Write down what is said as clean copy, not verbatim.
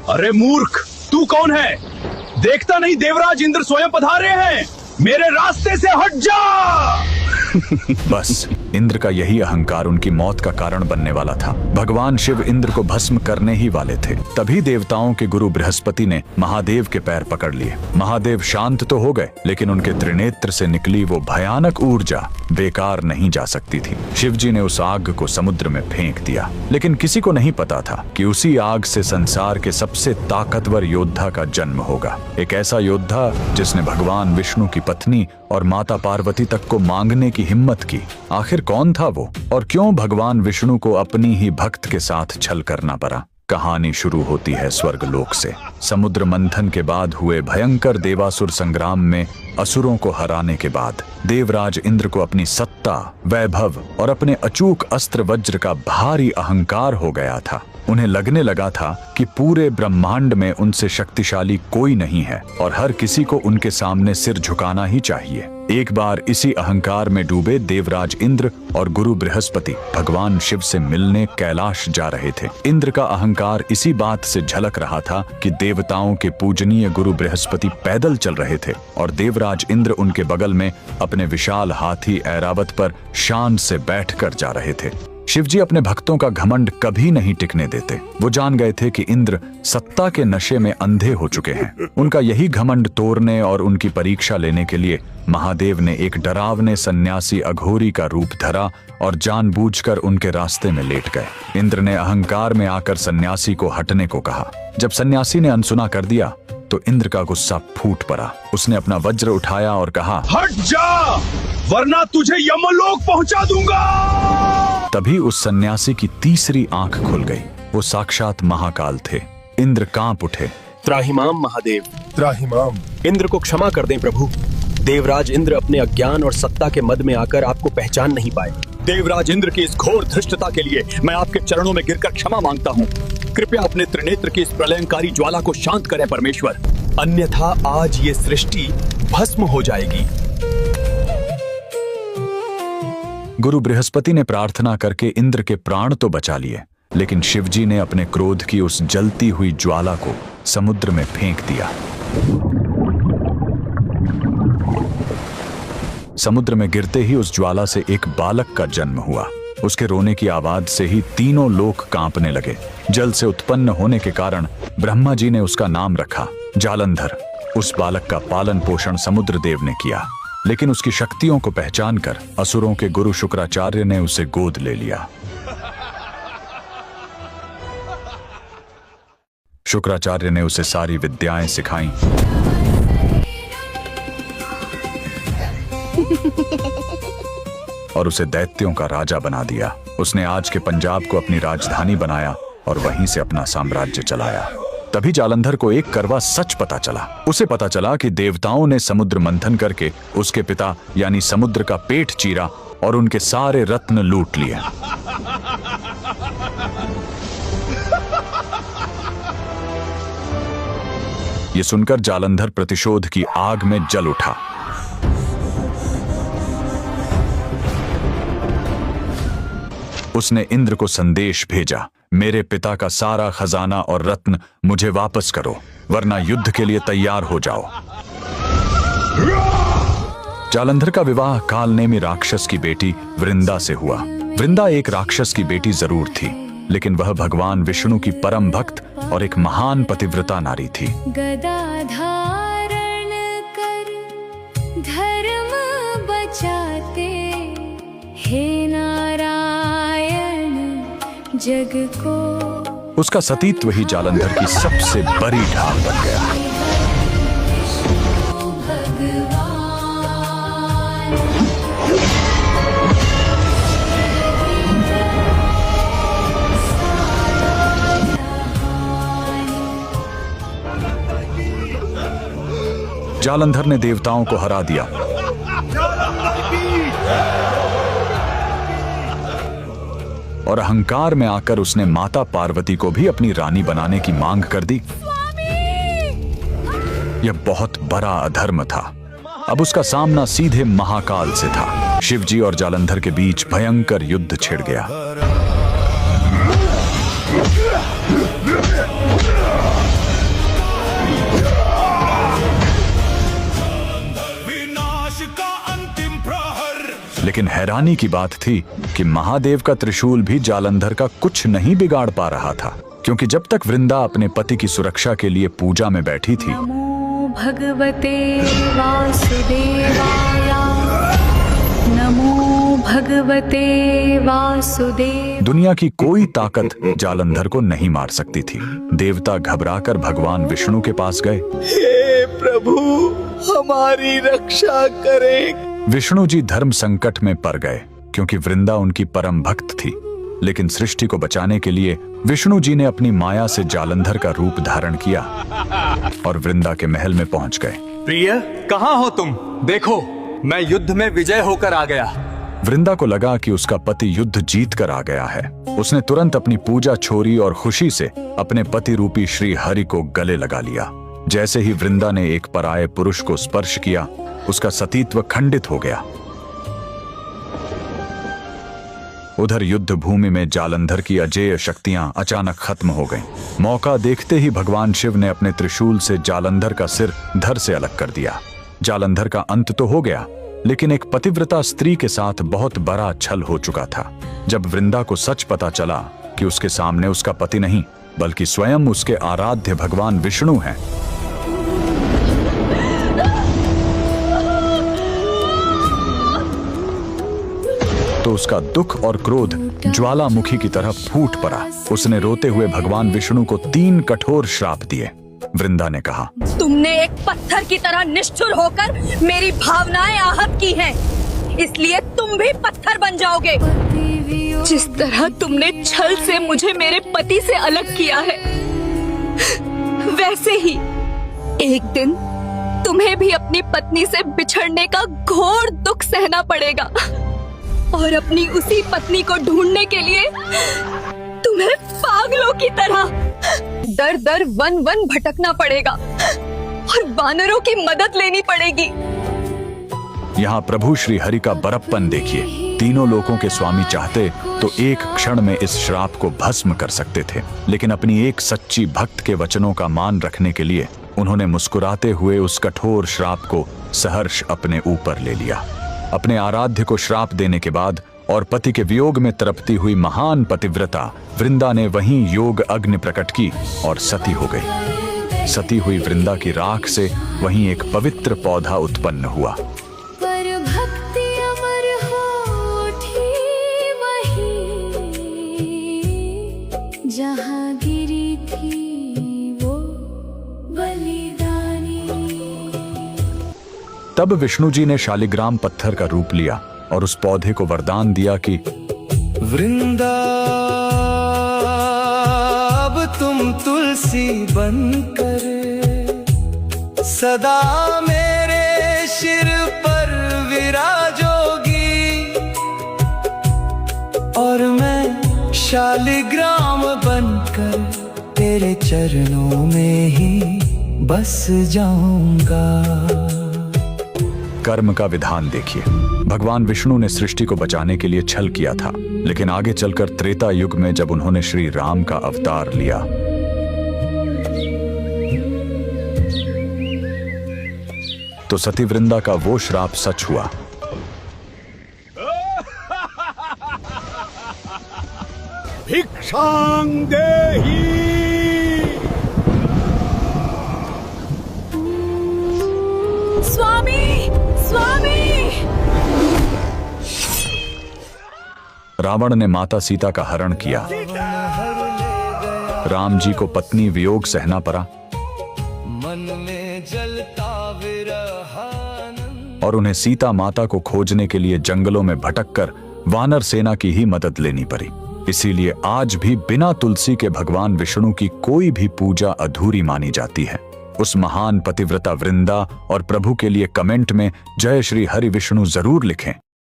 अरे मूर्ख, तू कौन है? देखता नहीं देवराज इंद्र स्वयं पधारे हैं। मेरे रास्ते से हट जा। बस इंद्र का यही अहंकार उनकी मौत का कारण बनने वाला था। भगवान शिव इंद्र को भस्म करने ही वाले थे। तभी देवताओं के गुरु बृहस्पति ने महादेव के पैर पकड़ लिए। महादेव शांत तो हो गए, लेकिन उनके त्रिनेत्र से निकली वो भयानक ऊर्जा बेकार नहीं जा सकती थी। शिवजी ने उस आग को समुद्र में फेंक दिया, लेकिन किसी को नहीं पता था कि उसी आग से संसार के सबसे ताकतवर योद्धा का जन्म होगा। एक ऐसा योद्धा जिसने भगवान विष्णु की पत्नी और माता पार्वती तक को मांगने की हिम्मत की। आखिर कौन था वो, और क्यों भगवान विष्णु को अपनी ही भक्त के साथ छल करना पड़ा? कहानी शुरू होती है स्वर्गलोक से। समुद्र मंथन के बाद हुए भयंकर देवासुर संग्राम में असुरों को हराने के बाद देवराज इंद्र को अपनी सत्ता, वैभव और अपने अचूक अस्त्र वज्र का भारी अहंकार हो गया था। उन्हें लगने लगा था कि पूरे ब्रह्मांड में उनसे शक्तिशाली कोई नहीं है और हर किसी को उनके सामने सिर झुकाना ही चाहिए। एक बार इसी अहंकार में डूबे देवराज इंद्र और गुरु बृहस्पति भगवान शिव से मिलने कैलाश जा रहे थे। इंद्र का अहंकार इसी बात से झलक रहा था कि देवताओं के पूजनीय गुरु बृहस्पति पैदल चल रहे थे और देवराज इंद्र उनके बगल में अपने विशाल हाथी ऐरावत पर शान से बैठकर जा रहे थे। शिवजी अपने भक्तों का घमंड कभी नहीं टिकने देते। वो जान गए थे कि इंद्र सत्ता के नशे में अंधे हो चुके हैं। उनका यही घमंड तोड़ने और उनकी परीक्षा लेने के लिए महादेव ने एक डरावने सन्यासी अघोरी का रूप धरा और जानबूझकर उनके रास्ते में लेट गए। इंद्र ने अहंकार में आकर सन्यासी को हटने को कहा। जब सन्यासी ने अनसुना कर दिया तो इंद्र का गुस्सा फूट पड़ा। उसने अपना वज्र उठाया और कहा, हट जा, वरना तुझे यमलोक पहुंचा दूंगा। तभी उस सन्यासी की तीसरी आंख खुल गई। वो साक्षात महाकाल थे। इंद्र कांप उठे। त्राहिमाम महादेव, त्राहिमाम। इंद्र को क्षमा कर दें प्रभु। देवराज इंद्र अपने अज्ञान और सत्ता के मद में आकर आपको पहचान नहीं पाए। देवराज इंद्र की इस घोर धृष्टता के लिए मैं आपके चरणों में गिरकर क्षमा मांगता हूँ। कृपया अपने त्रिनेत्र की इस प्रलयंकारी ज्वाला को शांत करें परमेश्वर, अन्यथा आज ये सृष्टि भस्म हो जाएगी। गुरु बृहस्पति ने प्रार्थना करके इंद्र के प्राण तो बचा लिए, लेकिन शिवजी ने अपने क्रोध की उस जलती हुई ज्वाला को समुद्र में फेंक दिया। समुद्र में गिरते ही उस ज्वाला से एक बालक का जन्म हुआ। उसके रोने की आवाज से ही तीनों लोक कांपने लगे। जल से उत्पन्न होने के कारण ब्रह्मा जी ने उसका नाम रखा जालंधर। उस बालक का पालन पोषण समुद्र देव ने किया, लेकिन उसकी शक्तियों को पहचान कर असुरों के गुरु शुक्राचार्य ने उसे गोद ले लिया। शुक्राचार्य ने उसे सारी विद्याएं सिखाई और उसे दैत्यों का राजा बना दिया। उसने आज के पंजाब को अपनी राजधानी बनाया और वहीं से अपना साम्राज्य चलाया। तभी जालंधर को एक करवा सच पता चला। उसे पता चला कि देवताओं ने समुद्र मंथन करके उसके पिता यानी समुद्र का पेट चीरा और उनके सारे रत्न लूट लिए। ये सुनकर जालंधर प्रतिशोध की आग में जल उठा। उसने इंद्र को संदेश भेजा, मेरे पिता का सारा खजाना और रत्न मुझे वापस करो, वरना युद्ध के लिए तैयार हो जाओ। जालंधर का विवाह कालनेमी राक्षस की बेटी वृंदा से हुआ। वृंदा एक राक्षस की बेटी जरूर थी, लेकिन वह भगवान विष्णु की परम भक्त और एक महान पतिव्रता नारी थी। गदा धारण कर धर्म बचाते, हे नारायण जग को। उसका सतीत्व ही जालंधर की सबसे बड़ी ढाल बन गया। जालंधर ने देवताओं को हरा दिया और अहंकार में आकर उसने माता पार्वती को भी अपनी रानी बनाने की मांग कर दी। यह बहुत बड़ा अधर्म था। अब उसका सामना सीधे महाकाल से था। शिवजी और जालंधर के बीच भयंकर युद्ध छिड़ गया। लेकिन हैरानी की बात थी कि महादेव का त्रिशूल भी जालंधर का कुछ नहीं बिगाड़ पा रहा था, क्योंकि जब तक वृंदा अपने पति की सुरक्षा के लिए पूजा में बैठी थी, नमो भगवते वासुदेवाय, नमो भगवते वासुदेव। दुनिया की कोई ताकत जालंधर को नहीं मार सकती थी। देवता घबराकर भगवान विष्णु के पास गए। हे प्रभु, हमारी रक्षा करें। विष्णु जी धर्म संकट में पड़ गए, क्योंकि वृंदा उनकी परम भक्त थी। लेकिन सृष्टि को बचाने के लिए विष्णु जी ने अपनी माया से जालंधर का रूप धारण किया और वृंदा के महल में पहुंच गए। प्रिय, कहाँ हो तुम? देखो, मैं युद्ध में विजय होकर आ गया। वृंदा को लगा कि उसका पति युद्ध जीत कर आ गया है। उसने तुरंत अपनी पूजा छोड़ी और खुशी से अपने पति रूपी श्री हरि को गले लगा लिया। जैसे ही वृंदा ने एक पराये पुरुष को स्पर्श किया, उसका सतीत्व खंडित हो गया। उधर युद्ध भूमि में जालंधर की अजेय शक्तियां अचानक खत्म हो गईं। मौका देखते ही भगवान शिव ने अपने त्रिशूल से जालंधर का सिर धड़ से अलग कर दिया। जालंधर का अंत तो हो गया, लेकिन एक पतिव्रता स्त्री के साथ बहुत बड़ा छल हो चुका था। जब वृंदा को सच पता चला कि उसके सामने उसका पति नहीं, बल्कि स्वयं उसके आराध्य भगवान विष्णु हैं, तो उसका दुख और क्रोध ज्वालामुखी की तरह फूट पड़ा। उसने रोते हुए भगवान विष्णु को 3 कठोर श्राप दिए। वृंदा ने कहा, तुमने एक पत्थर की तरह निष्ठुर होकर मेरी भावनाएं आहत की हैं, इसलिए तुम भी पत्थर बन जाओगे। जिस तरह तुमने छल से मुझे मेरे पति से अलग किया है, वैसे ही एक दिन तुम्हें भी अपनी पत्नी से बिछड़ने का घोर दुख सहना पड़ेगा और अपनी उसी पत्नी को ढूंढने के लिए तुम्हें पागलों की तरह दर दर वन वन भटकना पड़ेगा और वानरों की मदद लेनी पड़ेगी। यहाँ प्रभु श्री हरि का बड़प्पन देखिए। तीनों लोकों के स्वामी चाहते तो एक क्षण में इस श्राप को भस्म कर सकते थे, लेकिन अपनी एक सच्ची भक्त के वचनों का मान रखने के लिए उन्होंने मुस्कुराते हुए उस कठोर श्राप को सहर्ष अपने ऊपर ले लिया। अपने आराध्य को श्राप देने के बाद और पति के वियोग में तड़पती हुई महान पतिव्रता वृंदा ने वहीं योग अग्नि प्रकट की और सती हो गई। सती हुई वृंदा की राख से वहीं एक पवित्र पौधा उत्पन्न हुआ। पर भक्ति अमर होठी वहीं, जहाँ गिरी थी वो बलिदानी। तब विष्णु जी ने शालिग्राम पत्थर का रूप लिया और उस पौधे को वरदान दिया कि वृंदा, अब तुम तुलसी बनकर सदा मेरे सिर पर विराजोगी और मैं शालिग्राम बनकर तेरे चरणों में ही बस जाऊंगा। कर्म का विधान देखिए। भगवान विष्णु ने सृष्टि को बचाने के लिए छल किया था, लेकिन आगे चलकर त्रेता युग में जब उन्होंने श्री राम का अवतार लिया, तो सती वृंदा का वो श्राप सच हुआ। भिक्षां देहि। स्वामी, स्वामी! रावण ने माता सीता का हरण किया। राम जी को पत्नी वियोग सहना पड़ा मन में जलता विरहानंद और उन्हें सीता माता को खोजने के लिए जंगलों में भटककर वानर सेना की ही मदद लेनी पड़ी। इसीलिए आज भी बिना तुलसी के भगवान विष्णु की कोई भी पूजा अधूरी मानी जाती है। उस महान पतिव्रता वृंदा और प्रभु के लिए कमेंट में जय श्री हरि विष्णु जरूर लिखें।